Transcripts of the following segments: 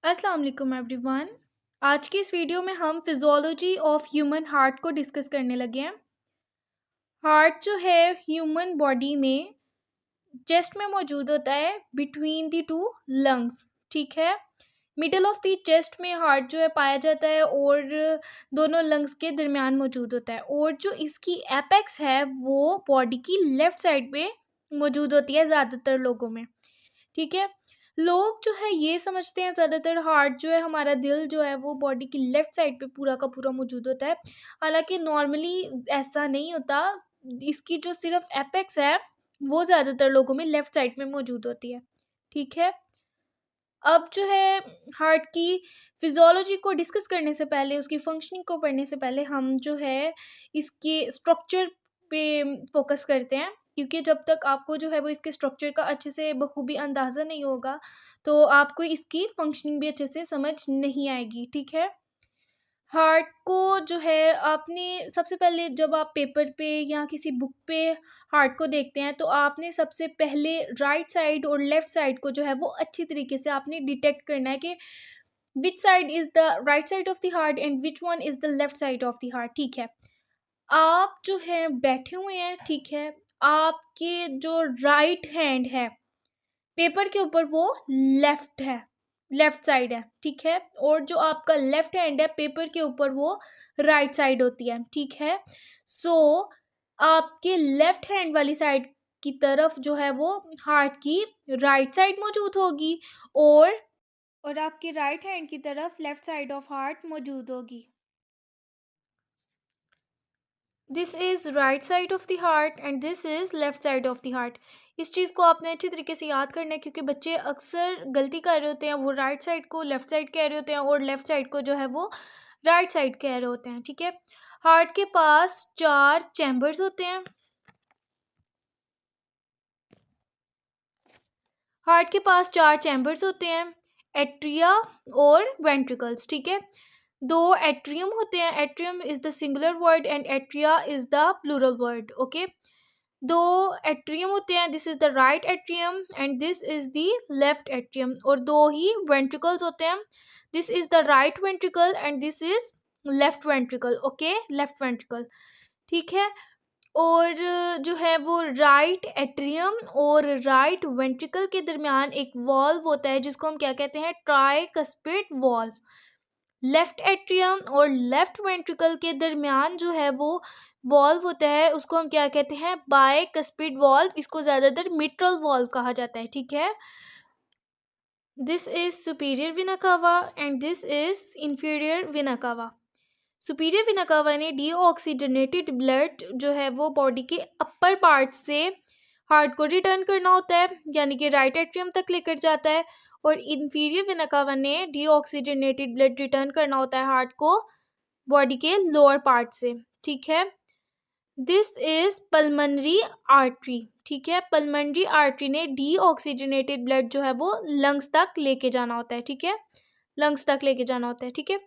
अस्सलाम वालेकुम एवरीवन। आज की इस वीडियो में हम फिजियोलॉजी ऑफ ह्यूमन हार्ट को डिस्कस करने लगे हैं। हार्ट जो है ह्यूमन बॉडी में चेस्ट में मौजूद होता है बिटवीन द टू लंग्स। ठीक है, मिडल ऑफ द चेस्ट में हार्ट जो है पाया जाता है और दोनों लंग्स के दरमियान मौजूद होता है। और जो इसकी एपेक्स है वो बॉडी की लेफ़्ट साइड पे मौजूद होती है ज़्यादातर लोगों में। ठीक है, लोग जो है ये समझते हैं ज़्यादातर हार्ट जो है हमारा दिल जो है वो बॉडी की लेफ़्ट साइड पे पूरा का पूरा मौजूद होता है। हालाँकि नॉर्मली ऐसा नहीं होता। इसकी जो सिर्फ़ एपेक्स है वो ज़्यादातर लोगों में लेफ़्ट साइड में मौजूद होती है। ठीक है? अब जो है हार्ट की फिजियोलॉजी को डिस्कस करने से पहले, उसकी फंक्शनिंग को पढ़ने से पहले हम जो है इसके स्ट्रक्चर पे फोकस करते हैं, क्योंकि जब तक आपको जो है वो इसके स्ट्रक्चर का अच्छे से बखूबी अंदाज़ा नहीं होगा तो आपको इसकी फंक्शनिंग भी अच्छे से समझ नहीं आएगी। ठीक है? हार्ट को जो है आपने सबसे पहले जब आप पेपर पे या किसी बुक पे हार्ट को देखते हैं तो आपने सबसे पहले राइट साइड और लेफ़्ट साइड को जो है वो अच्छी तरीके से आपने डिटेक्ट करना है कि which side is the right side of the heart and which one is the left side of the heart. ठीक है? आप जो है बैठे हुए हैं, ठीक है? आपके जो राइट हैंड है पेपर के ऊपर वो लेफ्ट है, लेफ्ट साइड है। ठीक है? और जो आपका लेफ्ट हैंड है पेपर के ऊपर वो राइट साइड होती है। ठीक है? सो आपके लेफ्ट हैंड वाली साइड की तरफ जो है वो हार्ट की राइट साइड मौजूद होगी और आपके राइट हैंड की तरफ लेफ्ट साइड ऑफ हार्ट मौजूद होगी। This is right side of the heart and this is left side of the heart. इस चीज़ को आपने अच्छी तरीके से याद करना है, क्योंकि बच्चे अक्सर गलती कर रहे होते हैं, वो राइट साइड को लेफ्ट साइड कह रहे होते हैं और लेफ्ट साइड को जो है वो राइट साइड कह रहे होते हैं। ठीक है? हार्ट के पास 4 चैम्बर्स होते हैं। हार्ट के पास 4 चैम्बर्स होते हैं, एट्रिया और वेंट्रिकल्स। ठीक है? 2 एट्रियम होते हैं। Atrium is the singular word and atria is the plural word. Okay? 2 atrium होते हैं, this is the right atrium and this is the left atrium. और 2 ही वेंट्रिकल्स होते हैं, this is the right ventricle and this is left ventricle. Okay? Left ventricle. ठीक है? और जो है वो राइट एट्रियम और राइट वेंट्रिकल के दरमियान एक वॉल्व होता है जिसको हम क्या कहते हैं, ट्राइकस्पिड वॉल्व। लेफ्ट एट्रियम और लेफ्ट वेंट्रिकल के दरमियान जो है वो वॉल्व होता है, उसको हम क्या कहते हैं, बाइकस्पिड वॉल्व। इसको ज़्यादातर मिट्रल वॉल्व कहा जाता है। ठीक है? This is superior vena cava and this is inferior vena cava. Superior vena cava ने डीऑक्सीजनेटेड ब्लड जो है वो बॉडी के अपर पार्ट से हार्ट को रिटर्न करना होता है, यानी कि राइट एट्रियम तक लेकर जाता है। और इंफीरियर वेना कावा ने डीऑक्सीजनेटेड ब्लड रिटर्न करना होता है हार्ट को बॉडी के लोअर पार्ट से। ठीक है? This is pulmonary artery. ठीक है? पल्मनरी आर्टरी ने डीऑक्सीजनेटेड ब्लड जो है वो लंग्स तक लेके जाना होता है। ठीक है? लंग्स तक लेके जाना होता है। ठीक है?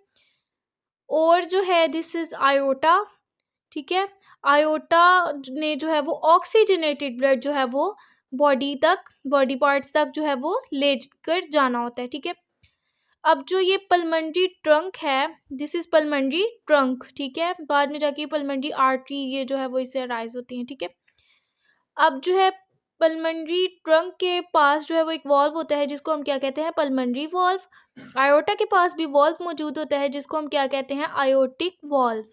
और जो है दिस इज आयोटा। ठीक है? आयोटा ने जो है वो ऑक्सीजनेटेड ब्लड जो है वो बॉडी पार्ट्स तक जो है वो ले कर जाना होता है। ठीक है? अब जो ये पल्मनरी ट्रंक है, दिस इज पल्मनरी ट्रंक। ठीक है? बाद में जाके पल्मनरी आर्टरी ये जो है वो इससे अराइज होती हैं। ठीक है? अब जो है पल्मनरी ट्रंक के पास जो है वो एक वॉल्व होता है जिसको हम क्या कहते हैं, पल्मनरी वॉल्व। आयोटा के पास भी वॉल्व मौजूद होता है जिसको हम क्या कहते हैं, आयोटिक वॉल्व।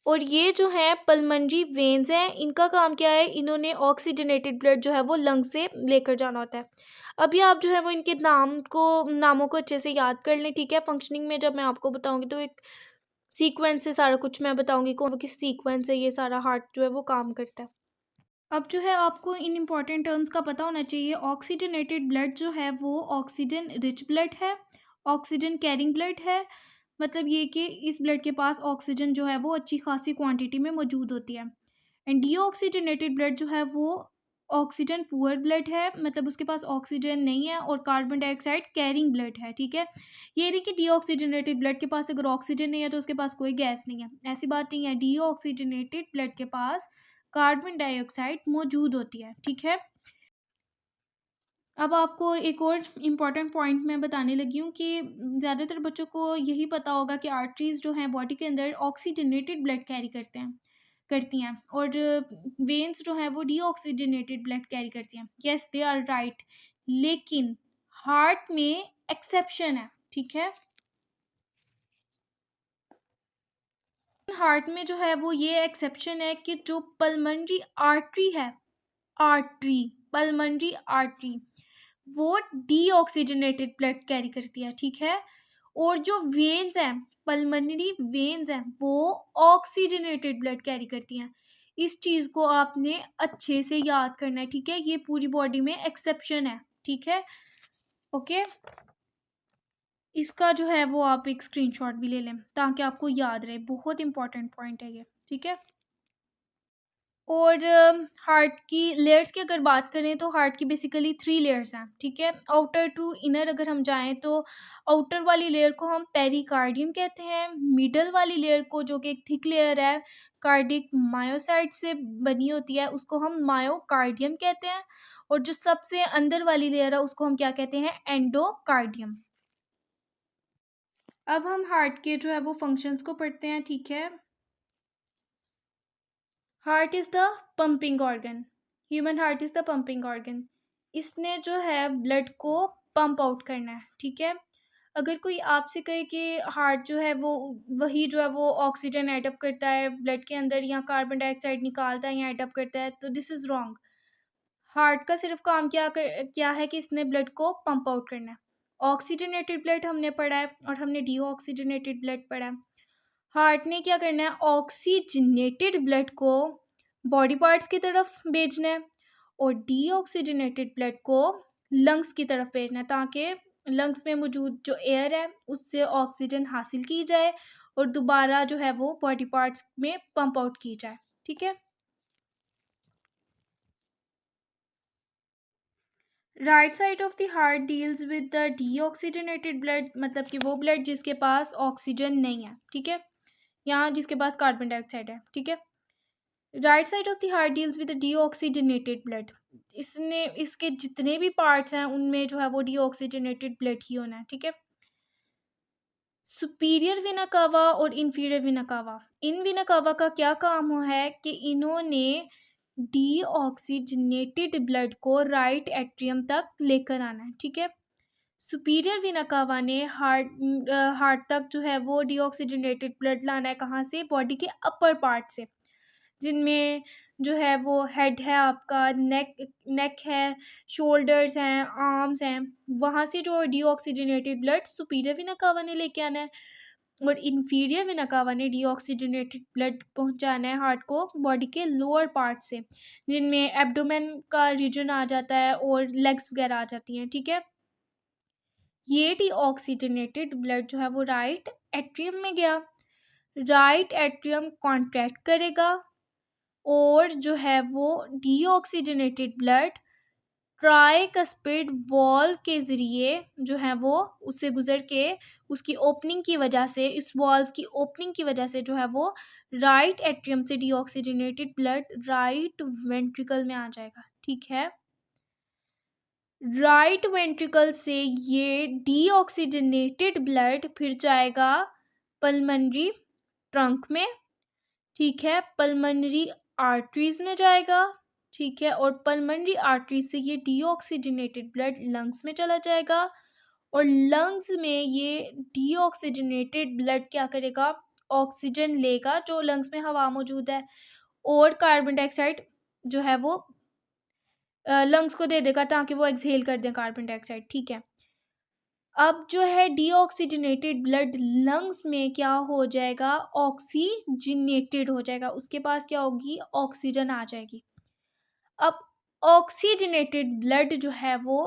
और ये जो है पल्मनरी वेन्स हैं, इनका काम क्या है, इन्होंने ऑक्सीजनेटेड ब्लड जो है वो लंग से लेकर जाना होता है। अभी आप जो है वो इनके नामों को अच्छे से याद कर लें। ठीक है? फंक्शनिंग में जब मैं आपको बताऊंगी तो एक सीक्वेंस से सारा कुछ मैं बताऊंगी, कौन किस सीक्वेंस से ये सारा हार्ट जो है वो काम करता है। अब जो है आपको इन इम्पॉर्टेंट टर्म्स का पता होना चाहिए। ऑक्सीजनेटेड ब्लड जो है वो ऑक्सीजन रिच ब्लड है, ऑक्सीजन कैरिंग ब्लड है। मतलब ये कि इस ब्लड के पास ऑक्सीजन जो है वो अच्छी खासी क्वांटिटी में मौजूद होती है। एंड डीऑक्सीजनेटेड ब्लड जो है वो ऑक्सीजन पुअर ब्लड है, मतलब उसके पास ऑक्सीजन नहीं है और कार्बन डाइऑक्साइड कैरिंग ब्लड है। ठीक है? ये नहीं कि डीऑक्सीजनेटेड ब्लड के पास अगर ऑक्सीजन नहीं है तो उसके पास कोई गैस नहीं है, ऐसी बात नहीं है। डीऑक्सीजनेटेड ब्लड के पास कार्बन डाइऑक्साइड मौजूद होती है। ठीक है? अब आपको एक और इम्पॉर्टेंट पॉइंट मैं बताने लगी हूँ कि ज़्यादातर बच्चों को यही पता होगा कि आर्टरीज़ जो हैं बॉडी के अंदर ऑक्सीजनेटेड ब्लड कैरी करती हैं, और वेन्स जो हैं वो डीऑक्सीजनेटेड ब्लड कैरी करती हैं। येस, दे आर राइट, लेकिन हार्ट में एक्सेप्शन है, ठीक है। हार्ट में जो है वो ये एक्सेप्शन है कि जो पल्मनरी आर्टरी है, आर्टरी, पल्मनरी आर्टरी, वो डीऑक्सीजनेटेड ब्लड कैरी करती है, ठीक है। और जो वेन्स हैं, पल्मनरी वेन्स हैं, वो ऑक्सीजनेटेड ब्लड कैरी करती हैं। इस चीज़ को आपने अच्छे से याद करना है, ठीक है। ये पूरी बॉडी में एक्सेप्शन है, ठीक है। ओके, इसका जो है वो आप एक स्क्रीनशॉट भी ले लें ताकि आपको याद रहे, बहुत इंपॉर्टेंट पॉइंट है ये, ठीक है। और हार्ट की लेयर्स की अगर बात करें तो हार्ट की बेसिकली 3 लेयर्स हैं, ठीक है। आउटर टू इनर अगर हम जाएँ तो आउटर वाली लेयर को हम पेरिकार्डियम कहते हैं। मिडल वाली लेयर को, जो कि एक थिक लेयर है, कार्डिक मायोसाइट से बनी होती है, उसको हम मायोकार्डियम कहते हैं। और जो सबसे अंदर वाली लेयर है उसको हम क्या कहते हैं? एंडोकार्डियम। अब हम हार्ट के जो है वो फंक्शंस को पढ़ते हैं, ठीक है। Heart is the pumping organ, human heart is the pumping organ. इसने जो है ब्लड को पंप आउट करना है, ठीक है। अगर कोई आपसे कहे कि हार्ट जो है वो वही जो है वो ऑक्सीजन एडअप करता है ब्लड के अंदर, या कार्बन डाइऑक्साइड निकालता है या एडअप करता है, तो दिस इज़ रॉन्ग। हार्ट का सिर्फ काम क्या है कि इसने ब्लड को पंप आउट करना है। ऑक्सीजनेटेड ब्लड हमने पढ़ा है और हमने डीऑक्सीजनेटेड ब्लड पढ़ा है। हार्ट ने क्या करना है? ऑक्सीजनेटेड ब्लड को बॉडी पार्ट्स की तरफ भेजना है और डीऑक्सीजनेटेड ब्लड को लंग्स की तरफ भेजना है, ताकि लंग्स में मौजूद जो एयर है उससे ऑक्सीजन हासिल की जाए और दोबारा जो है वो बॉडी पार्ट्स में पंप आउट की जाए, ठीक है। Right side of the heart deals with the deoxygenated blood, मतलब कि वो ब्लड जिसके पास ऑक्सीजन नहीं है, ठीक है, या जिसके पास कार्बन डाइऑक्साइड है, ठीक है। Right side of the heart deals with deoxygenated blood. इसने इसके जितने भी पार्ट्स हैं उनमें जो है वो डीऑक्सीजनेटेड ब्लड ही होना है, ठीक है। सुपीरियर वेना कावा और इन्फीरियर वेना कावा, इन वेना कावा का क्या काम है कि इन्होंने डीऑक्सीजनेटेड ब्लड को राइट एट्रियम तक लेकर आना है, ठीक है। सुपीरियर वेना कावा ने हार्ट तक जो है वो डीऑक्सीजनेटेड ब्लड लाना है, कहाँ से? बॉडी के अपर पार्ट से, जिनमें जो है वो हेड है आपका, नेक है, शोल्डर्स हैं, आर्म्स हैं, वहाँ से जो deoxygenated blood superior vena cava ने लेके आना है। और इन्फीरियर वेना कावा ने डीऑक्सीजनेटेड ब्लड पहुंचाना है हार्ट को बॉडी के लोअर पार्ट से, जिनमें एब्डोमेन का रीजन आ जाता है और लेग्स वगैरह आ जाती हैं, ठीक है। ये डीऑक्सीजनेटेड ब्लड जो है वो राइट एट्रियम में गया, राइट एट्रियम कॉन्ट्रैक्ट करेगा और जो है वो डीऑक्सीजनेटेड ब्लड ट्राइकस्पिड वॉल्व के ज़रिए जो है वो उससे गुज़र के, उसकी ओपनिंग की वजह से, इस वॉल्व की ओपनिंग की वजह से जो है वो राइट एट्रियम से डीऑक्सीजनेटेड ब्लड राइट वेंट्रिकल में आ जाएगा, ठीक है। राइट वेंट्रिकल से ये डीऑक्सीजनेटेड ब्लड फिर जाएगा पल्मनरी ट्रंक में, ठीक है, पल्मनरी आर्टरीज में जाएगा, ठीक है, और पल्मनरी आर्टरी से ये डीऑक्सीजनेटेड ब्लड लंग्स में चला जाएगा और लंग्स में ये डीऑक्सीजनेटेड ब्लड क्या करेगा? ऑक्सीजन लेगा जो लंग्स में हवा मौजूद है, और कार्बन डाइऑक्साइड जो है वो लंग्स को दे देगा ताकि वो एक्सहेल कर दें कार्बन डाइऑक्साइड, ठीक है। अब जो है डीऑक्सीजनेटेड ब्लड लंग्स में क्या हो जाएगा? ऑक्सीजनेटेड हो जाएगा, उसके पास क्या होगी? ऑक्सीजन आ जाएगी। अब ऑक्सीजनेटेड ब्लड जो है वो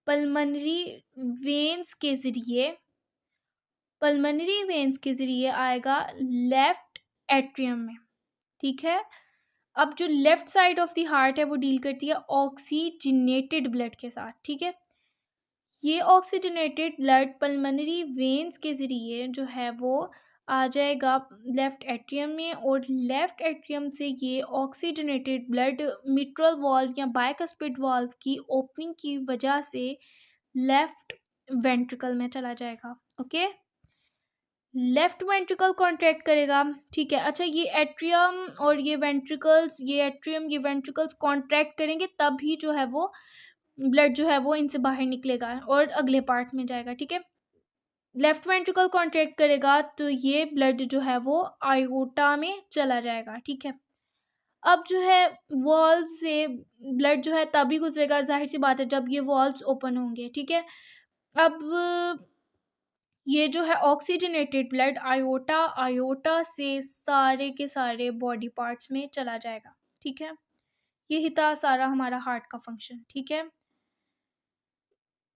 पल्मनरी वेन्स के ज़रिए, पल्मनरी वेन्स के ज़रिए आएगा लेफ्ट एट्रियम में, ठीक है। अब जो left side of the heart है वो डील करती है ऑक्सीजनेटेड ब्लड के साथ, ठीक है। ये ऑक्सीजनेटेड ब्लड पल्मनरी वेन्स के ज़रिए जो है वो आ जाएगा लेफ्ट एट्रियम में, और लेफ्ट एट्रियम से ये ऑक्सीजनेटेड ब्लड मिट्रल वाल्व या बाइकस्पिड वाल्व की ओपनिंग की वजह से लेफ्ट वेंट्रिकल में चला जाएगा। ओके, लेफ्ट वेंट्रिकल कॉन्ट्रैक्ट करेगा। ठीक है, अच्छा ये एट्रियम और ये वेंट्रिकल्स, ये एट्रियम ये वेंट्रिकल्स कॉन्ट्रैक्ट करेंगे तभी जो है वो ब्लड जो है वो इनसे बाहर निकलेगा और अगले पार्ट में जाएगा। ठीक है, लेफ्ट वेंट्रिकल कॉन्ट्रैक्ट करेगा तो ये ब्लड जो है वो आयोटा में चला जाएगा। ठीक है, अब जो है वॉल्व से ब्लड जो है तभी गुजरेगा, जाहिर सी बात है, जब ये वॉल्व्स ओपन होंगे। ठीक है, अब ये जो है ऑक्सीजनेटेड ब्लड आयोटा आयोटा से सारे के सारे बॉडी पार्ट्स में चला जाएगा। ठीक है, यही था सारा हमारा हार्ट का फंक्शन। ठीक है,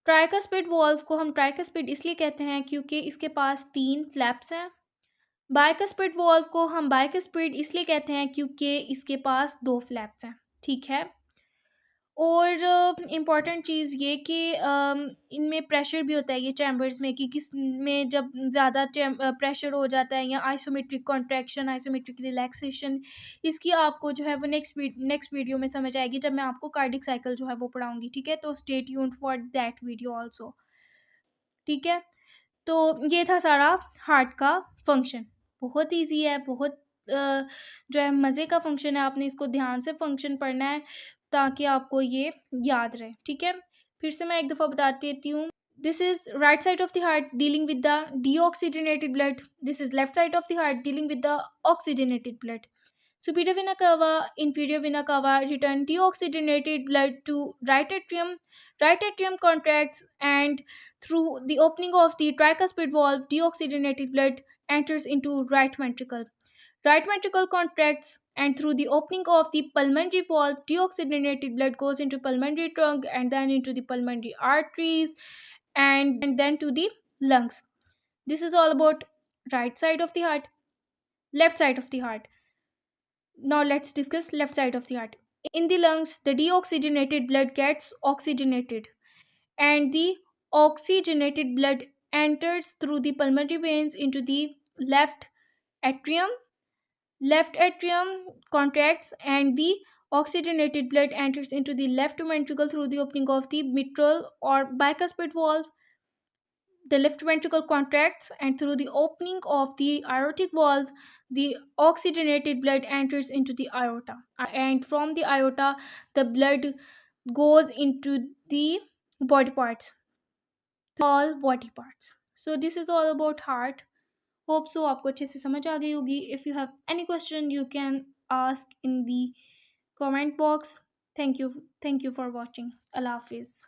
ट्राइकस्पिड वॉल्व को हम ट्राइकस्पिड इसलिए कहते हैं क्योंकि इसके पास 3 फ्लैप्स हैं। बाइकस्पिड वॉल्व को हम बाइकस्पिड इसलिए कहते हैं क्योंकि इसके पास 2 फ्लैप्स हैं। ठीक है, और इम्पॉर्टेंट चीज़ ये कि इनमें प्रेशर भी होता है ये चैम्बर्स में, कि किस में जब ज़्यादा प्रेशर हो जाता है या आइसोमेट्रिक कॉन्ट्रैक्शन आइसोमेट्रिक रिलैक्सेशन, इसकी आपको जो है वो नेक्स्ट वीडियो में समझ आएगी जब मैं आपको कार्डिक साइकिल जो है वो पढ़ाऊँगी। ठीक है, तो stay tuned for that video also. ठीक है, तो ये था सारा हार्ट का फंक्शन। बहुत ईजी है, बहुत जो है मज़े का फंक्शन है। आपने इसको ध्यान से फंक्शन पढ़ना है ताकि आपको ये याद रहे। ठीक है, फिर से मैं एक दफ़ा बता देती हूँ। This is right side of the heart dealing with the deoxygenated blood, this is left side of the heart dealing with the oxygenated blood. Superior vena cava, inferior vena cava return deoxygenated blood to right atrium. Right atrium contracts, and through the opening of the tricuspid valve, deoxygenated blood enters into right ventricle. Right ventricle contracts, and through the opening of the pulmonary valve, deoxygenated blood goes into pulmonary trunk and then into the pulmonary arteries and then to the lungs. This is all about right side of the heart. Left side of the heart. Now let's discuss left side of the heart. In the lungs, the deoxygenated blood gets oxygenated, and the oxygenated blood enters through the pulmonary veins into the left atrium. Left atrium contracts, and the oxygenated blood enters into the left ventricle through the opening of the mitral or bicuspid valve. The left ventricle contracts, and through the opening of the aortic valve, the oxygenated blood enters into the aorta. And from the aorta, the blood goes into the body parts, all body parts. So, this is all about heart. Hope so आपको अच्छे से समझ आ गई होगी. If you have any question, you can ask in the comment box. Thank you for watching. Allah Hafiz.